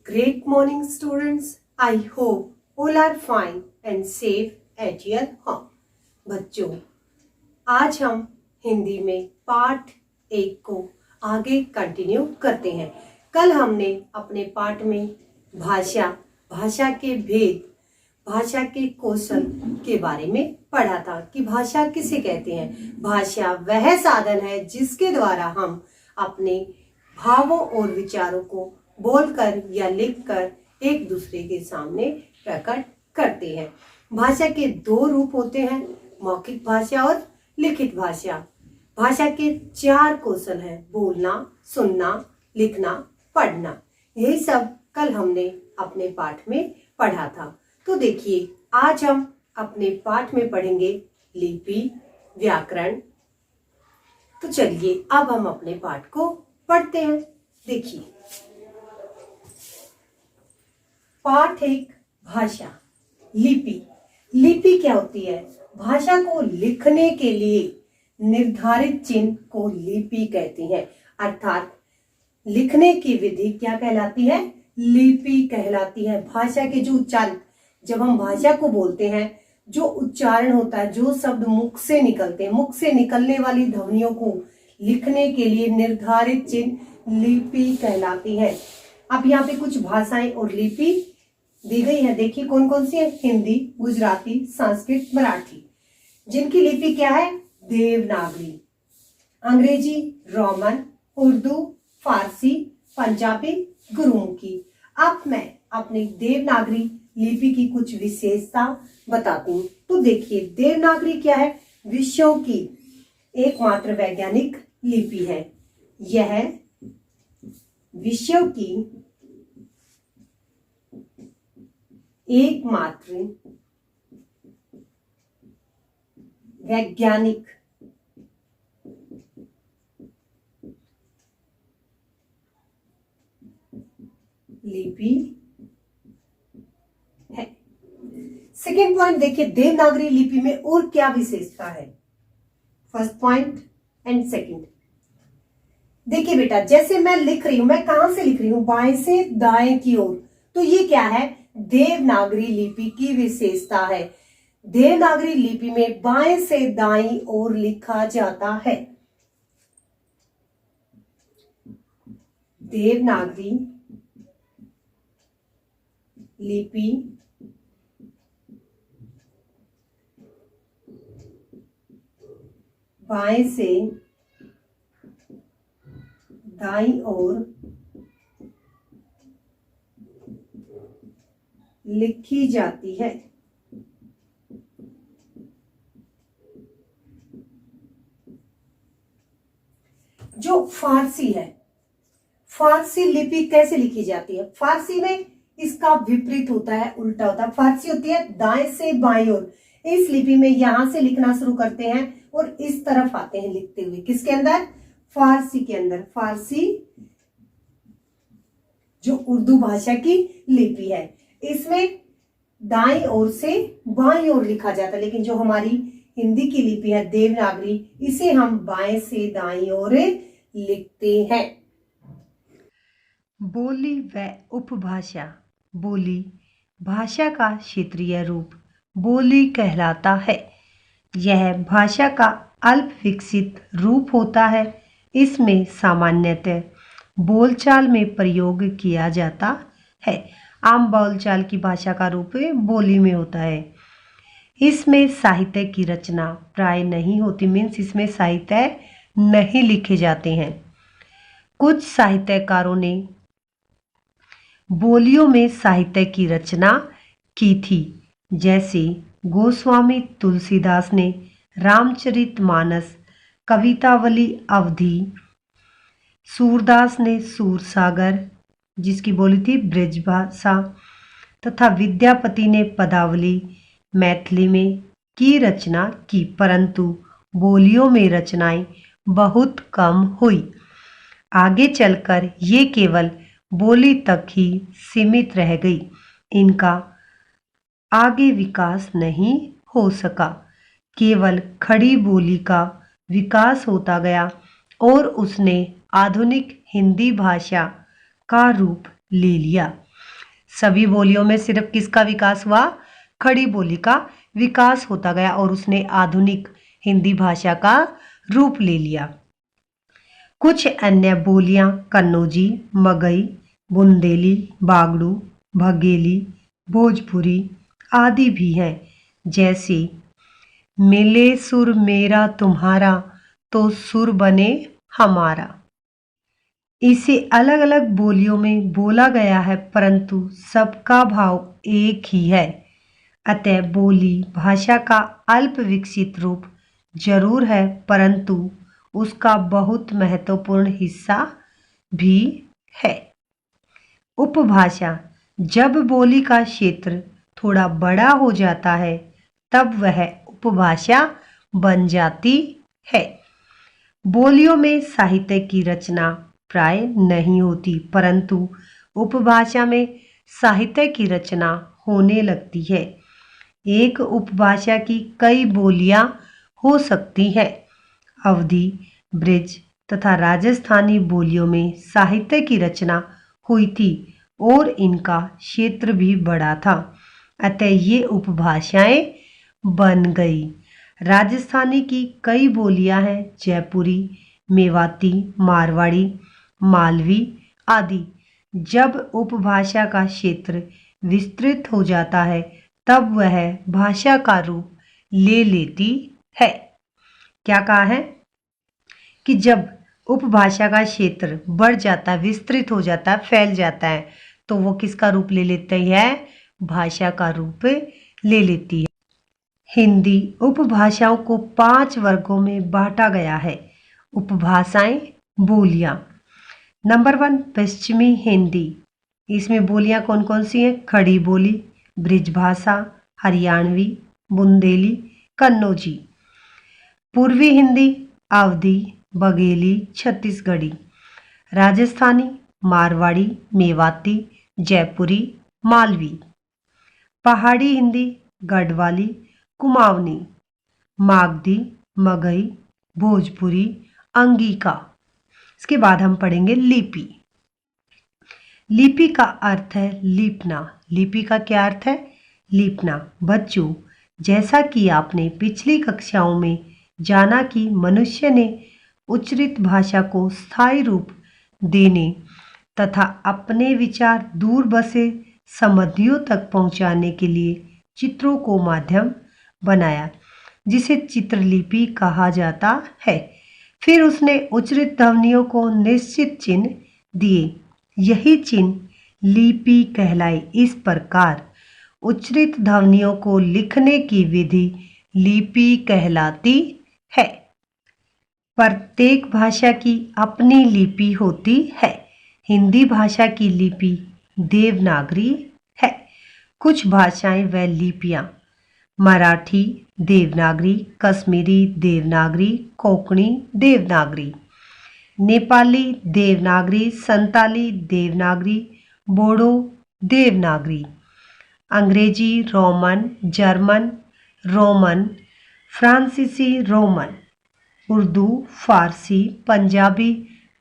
Great morning, students. I hope all are fine and safe at your home. बच्चों, आज हम हिंदी में पाठ 1 को आगे कंटिन्यू करते हैं। कल हमने अपने पाठ में भाषा के भेद, भाषा के कौशल के बारे में पढ़ा था कि भाषा किसे कहते हैं। भाषा वह साधन है जिसके द्वारा हम अपने भावों और विचारों को बोलकर या लिखकर एक दूसरे के सामने प्रकट करते हैं। भाषा के 2 रूप होते हैं, मौखिक भाषा और लिखित भाषा। भाषा के 4 कौशल हैं, बोलना, सुनना, लिखना, पढ़ना। यही सब कल हमने अपने पाठ में पढ़ा था। तो देखिए, आज हम अपने पाठ में पढ़ेंगे लिपि, व्याकरण। तो चलिए अब हम अपने पाठ को पढ़ते हैं। देखिए, पाठ 1 भाषा। लिपि। लिपि क्या होती है? भाषा को लिखने के लिए निर्धारित चिन्ह को लिपि कहते हैं। अर्थात लिखने की विधि क्या कहलाती है? लिपि कहलाती है। भाषा के जो उच्चारण, जब हम भाषा को बोलते हैं, जो उच्चारण होता है, जो शब्द मुख से निकलते हैं, मुख से निकलने वाली ध्वनियों को लिखने के लिए निर्धारित चिन्ह लिपि कहलाती है। अब यहाँ पे कुछ भाषाएं और लिपि दी गई है। देखिए कौन कौन सी है? हिंदी, गुजराती, संस्कृत, मराठी। जिनकी लिपि क्या है? देवनागरी। अंग्रेजी रोमन, उर्दू, फारसी, पंजाबी, गुरुमुखी। अब मैं अपनी देवनागरी लिपि की कुछ विशेषता बताती हूँ। तो देखिए, देवनागरी क्या है? विश्व की एकमात्र वैज्ञानिक लिपि है। यह विश्व की एकमात्र वैज्ञानिक लिपि है। सेकेंड पॉइंट देखिए, देवनागरी लिपि में और क्या विशेषता है? First point and second. देखिए बेटा, जैसे मैं लिख रही हूं, मैं कहां से लिख रही हूं? बाएं से दाएं की ओर। तो ये क्या है? देवनागरी लिपि की विशेषता है। देवनागरी लिपि में बाएं से दाईं ओर लिखा जाता है। देवनागरी लिपि बाएं से दाईं ओर लिखी जाती है। जो फारसी है, फारसी लिपि कैसे लिखी जाती है? फारसी में इसका विपरीत होता है, उल्टा होता है। फारसी होती है दाएं से बाईं ओर। इस लिपि में यहां से लिखना शुरू करते हैं और इस तरफ आते हैं लिखते हुए। किसके अंदर? फारसी के अंदर। फारसी जो उर्दू भाषा की लिपि है, इसमें दाईं ओर से बाईं ओर लिखा जाता है। लेकिन जो हमारी हिंदी की लिपि है देवनागरी, इसे हम बाएं से दाईं ओर लिखते हैं। बोली व उपभाषा। बोली भाषा का क्षेत्रीय रूप बोली कहलाता है। यह भाषा का अल्प विकसित रूप होता है। इसमें सामान्यतः बोलचाल में प्रयोग किया जाता है। आम बोलचाल की भाषा का रूप बोली में होता है। इसमें साहित्य की रचना प्राय नहीं होती, मीन्स इसमें साहित्य नहीं लिखे जाते हैं। कुछ साहित्यकारों ने बोलियों में साहित्य की रचना की थी, जैसे गोस्वामी तुलसीदास ने रामचरितमानस, कवितावली अवधि, सूरदास ने सूरसागर जिसकी बोली थी ब्रजभाषा, तथा विद्यापति ने पदावली मैथिली में की रचना की, परंतु बोलियों में रचनाएं बहुत कम हुई। आगे चलकर ये केवल बोली तक ही सीमित रह गई। इनका आगे विकास नहीं हो सका। केवल खड़ी बोली का विकास होता गया और उसने आधुनिक हिंदी भाषा का रूप ले लिया। सभी बोलियों में सिर्फ किसका विकास हुआ? खड़ी बोली का विकास होता गया और उसने आधुनिक हिंदी भाषा का रूप ले लिया। कुछ अन्य बोलियां कन्नौजी, मगही, बुंदेली, बागड़ू, बघेली, भोजपुरी आदि भी हैं। जैसे मिले सुर मेरा तुम्हारा तो सुर बने हमारा। इसे अलग अलग बोलियों में बोला गया है परंतु सबका भाव एक ही है। अतः बोली भाषा का अल्प विकसित रूप जरूर है परंतु उसका बहुत महत्वपूर्ण हिस्सा भी है। उपभाषा, जब बोली का क्षेत्र थोड़ा बड़ा हो जाता है तब वह उपभाषा बन जाती है। बोलियों में साहित्य की रचना प्राय नहीं होती परंतु उपभाषा में साहित्य की रचना होने लगती है। एक उपभाषा की कई बोलियां हो सकती हैं। अवधी, ब्रिज तथा राजस्थानी बोलियों में साहित्य की रचना हुई थी और इनका क्षेत्र भी बड़ा था, अतः ये उपभाषाएं बन गई। राजस्थानी की कई बोलियां हैं, जयपुरी, मेवाती, मारवाड़ी, मालवी आदि। जब उपभाषा का क्षेत्र विस्तृत हो जाता है तब वह भाषा का रूप ले लेती है। क्या कहा है कि जब उपभाषा का क्षेत्र बढ़ जाता, विस्तृत हो जाता, फैल जाता है तो वो किसका रूप ले लेती है? भाषा का रूप ले लेती है। हिंदी उपभाषाओं को 5 वर्गों में बांटा गया है। उपभाषाएं, बोलियां। नंबर 1 पश्चिमी हिंदी। इसमें बोलियां कौन कौन सी हैं? खड़ी बोली, ब्रिजभाषा, हरियाणवी, बुंदेली, कन्नौजी। पूर्वी हिंदी, अवधी, बघेली, छत्तीसगढ़ी। राजस्थानी, मारवाड़ी, मेवाती, जयपुरी, मालवी। पहाड़ी हिंदी, गढ़वाली, कुमाऊनी, मागधी, मगही, भोजपुरी, अंगिका। इसके बाद हम पढ़ेंगे लिपि। लिपि का अर्थ है लीपना। लिपि का क्या अर्थ है? लीपना। बच्चों, जैसा कि आपने पिछली कक्षाओं में जाना कि मनुष्य ने उच्चरित भाषा को स्थायी रूप देने तथा अपने विचार दूर बसे संबंधियों तक पहुंचाने के लिए चित्रों को माध्यम बनाया, जिसे चित्रलिपि कहा जाता है। फिर उसने उच्चरित ध्वनियों को निश्चित चिन्ह दिए, यही चिन्ह लिपि कहलाए। इस प्रकार उच्चरित ध्वनियों को लिखने की विधि लिपि कहलाती है। प्रत्येक भाषा की अपनी लिपि होती है। हिंदी भाषा की लिपि देवनागरी है। कुछ भाषाएं व लिपियां मराठी देवनागरी, कश्मीरी देवनागरी, कोंकणी देवनागरी, नेपाली देवनागरी, संताली देवनागरी, बोडो देवनागरी, अंग्रेजी रोमन, जर्मन रोमन, फ्रांसीसी रोमन, उर्दू, फारसी, पंजाबी,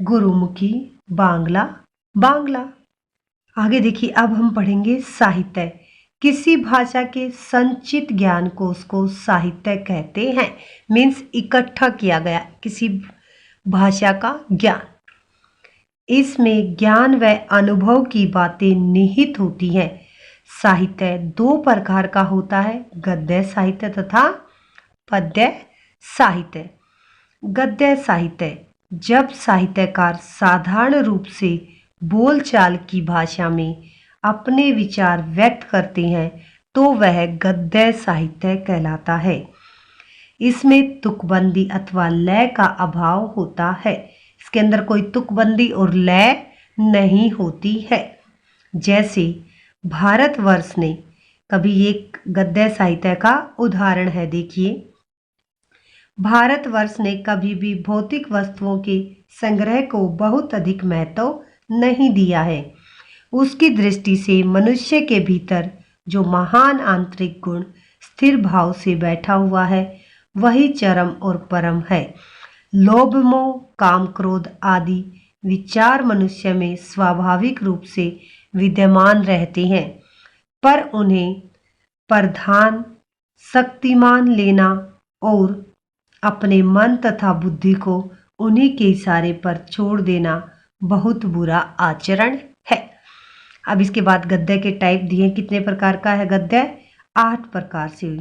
गुरुमुखी, बांग्ला बांग्ला। आगे देखिए, अब हम पढ़ेंगे साहित्य। किसी भाषा के संचित ज्ञान को उसको साहित्य कहते हैं। मीन्स इकट्ठा किया गया किसी भाषा का ज्ञान। इसमें ज्ञान व अनुभव की बातें निहित होती हैं। साहित्य 2 प्रकार का होता है, गद्य साहित्य तथा पद्य साहित्य। गद्य साहित्य, जब साहित्यकार साधारण रूप से बोलचाल की भाषा में अपने विचार व्यक्त करते हैं तो वह गद्य साहित्य कहलाता है। इसमें तुकबंदी अथवा लय का अभाव होता है। इसके अंदर कोई तुकबंदी और लय नहीं होती है। जैसे भारतवर्ष ने, कभी एक गद्य साहित्य का उदाहरण है, देखिए। भारतवर्ष ने कभी भी भौतिक वस्तुओं के संग्रह को बहुत अधिक महत्व नहीं दिया है। उसकी दृष्टि से मनुष्य के भीतर जो महान आंतरिक गुण स्थिर भाव से बैठा हुआ है वही चरम और परम है। लोभ, मोह, काम, क्रोध आदि विचार मनुष्य में स्वाभाविक रूप से विद्यमान रहते हैं, पर उन्हें प्रधान शक्तिमान लेना और अपने मन तथा बुद्धि को उन्हीं के इशारे पर छोड़ देना बहुत बुरा आचरण है। अब इसके बाद गद्य के टाइप दिए, कितने प्रकार का है गद्य? 8 प्रकार से।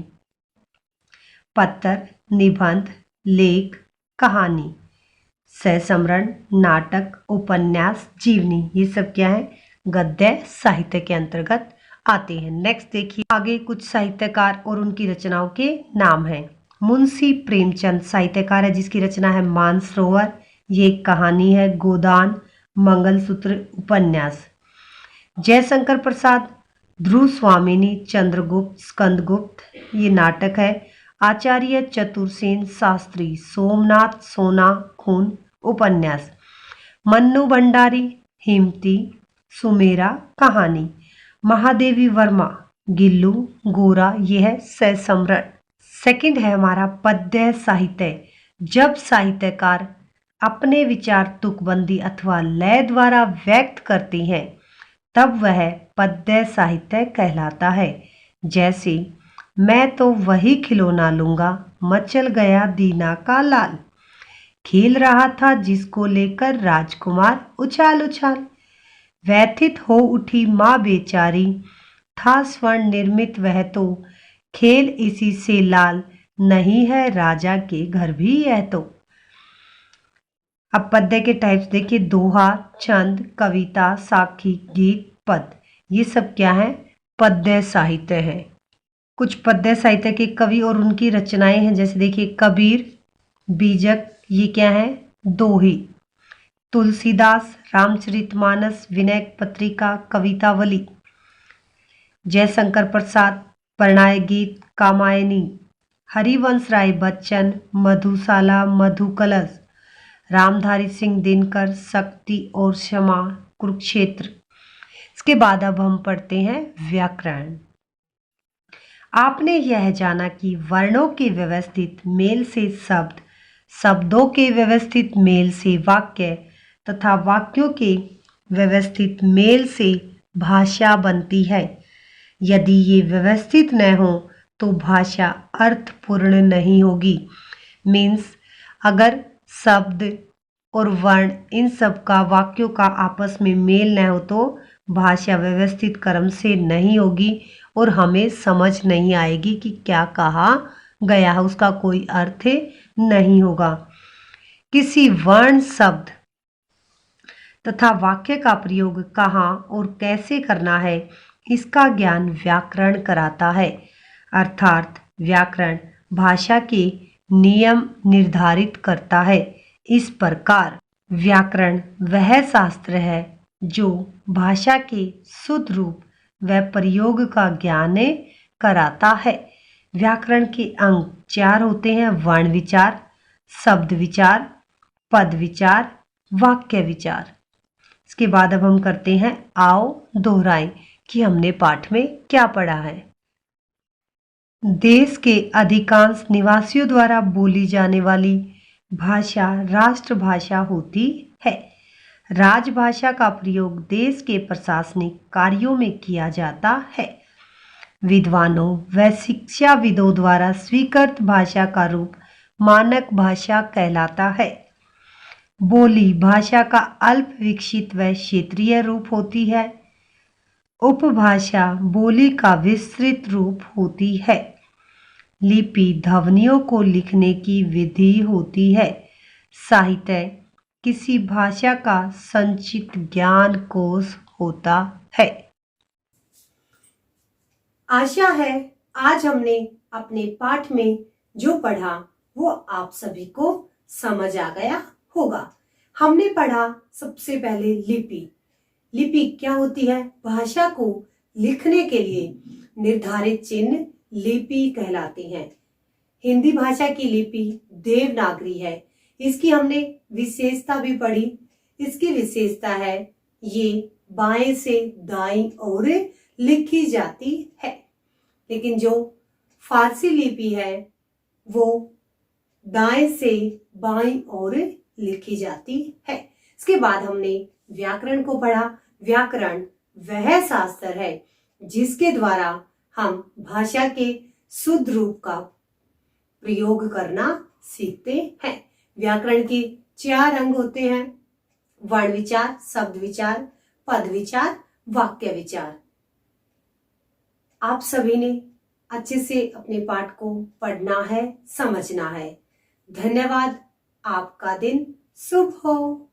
पत्र, निबंध, लेख, कहानी, सहसमरण, नाटक, उपन्यास, जीवनी, ये सब क्या है? गद्य साहित्य के अंतर्गत आते हैं। नेक्स्ट देखिए, आगे कुछ साहित्यकार और उनकी रचनाओं के नाम हैं। मुंशी प्रेमचंद साहित्यकार है जिसकी रचना है मानसरोवर, ये एक कहानी है। गोदान, मंगलसूत्र, उपन्यास। जयशंकर प्रसाद, ध्रुव स्वामिनी, चंद्रगुप्त, स्कंदगुप्त, ये नाटक है। आचार्य चतुरसेन शास्त्री, सोमनाथ सोना खून, उपन्यास। मन्नू भंडारी, हिमती, सुमेरा, कहानी। महादेवी वर्मा, गिल्लू, गोरा, ये है सहसमरण। सेकंड है हमारा पद्य साहित्य, जब साहित्यकार अपने विचार तुकबंदी अथवा लय द्वारा व्यक्त करते हैं तब वह पद्य साहित्य कहलाता है। जैसे मैं तो वही खिलौना लूंगा, मचल गया दीना का लाल, खेल रहा था जिसको लेकर राजकुमार उछाल उछाल, व्यथित हो उठी माँ बेचारी, था स्वर्ण निर्मित वह तो, खेल इसी से लाल, नहीं है राजा के घर भी यह तो। अब पद्य के टाइप्स देखिए, दोहा, छंद, कविता, साखी, गीत, पद, ये सब क्या है? पद्य साहित्य है। कुछ पद्य साहित्य के कवि और उनकी रचनाएं हैं, जैसे देखिए कबीर, बीजक, ये क्या है? दोही। तुलसीदास, रामचरितमानस, विनय पत्रिका, कवितावली। जयशंकर प्रसाद, परिणय गीत, कामायनी। हरिवंश राय बच्चन, मधुशाला, मधुकलश। रामधारी सिंह दिनकर, शक्ति और क्षमा, कुरुक्षेत्र। इसके बाद अब हम पढ़ते हैं व्याकरण। आपने यह जाना कि वर्णों के व्यवस्थित मेल से शब्द, शब्दों के व्यवस्थित मेल से वाक्य तथा वाक्यों के व्यवस्थित मेल से भाषा बनती है। यदि ये व्यवस्थित न हो तो भाषा अर्थपूर्ण नहीं होगी। मीन्स अगर शब्द और वर्ण इन सब का, वाक्यों का आपस में मेल न हो तो भाषा व्यवस्थित क्रम से नहीं होगी और हमें समझ नहीं आएगी कि क्या कहा गया है, उसका कोई अर्थ नहीं होगा। किसी वर्ण, शब्द तथा वाक्य का प्रयोग कहाँ और कैसे करना है, इसका ज्ञान व्याकरण कराता है। अर्थात व्याकरण भाषा के नियम निर्धारित करता है। इस प्रकार व्याकरण वह शास्त्र है जो भाषा के शुद्ध रूप व प्रयोग का ज्ञान कराता है। व्याकरण के अंग 4 होते हैं, वर्ण विचार, शब्द विचार, पद विचार, वाक्य विचार। इसके बाद अब हम करते हैं, आओ दोहराएं कि हमने पाठ में क्या पढ़ा है। देश के अधिकांश निवासियों द्वारा बोली जाने वाली भाषा राष्ट्रभाषा होती है। राजभाषा का प्रयोग देश के प्रशासनिक कार्यों में किया जाता है। विद्वानों व शिक्षाविदों द्वारा स्वीकृत भाषा का रूप मानक भाषा कहलाता है। बोली भाषा का अल्प विकसित व क्षेत्रीय रूप होती है। उपभाषा बोली का विस्तृत रूप होती है। लिपि ध्वनियों को लिखने की विधि होती है। साहित्य किसी भाषा का संचित ज्ञान कोश होता है। आशा है आज हमने अपने पाठ में जो पढ़ा वो आप सभी को समझ आ गया होगा। हमने पढ़ा सबसे पहले लिपि। लिपि क्या होती है? भाषा को लिखने के लिए निर्धारित चिन्ह लिपि कहलाती हैं। हिंदी भाषा की लिपि देवनागरी है। इसकी हमने विशेषता भी पढ़ी। इसकी विशेषता है ये बाएं से दाईं ओर लिखी जाती है, लेकिन जो फारसी लिपि है वो दाएं से बाईं ओर लिखी जाती है। इसके बाद हमने व्याकरण को पढ़ा। व्याकरण वह शास्त्र है जिसके द्वारा हम भाषा के शुद्ध रूप का प्रयोग करना सीखते हैं। व्याकरण के 4 अंग होते हैं: वर्ण विचार, शब्द विचार, पद विचार, वाक्य विचार। आप सभी ने अच्छे से अपने पाठ को पढ़ना है, समझना है। धन्यवाद। आपका दिन शुभ हो।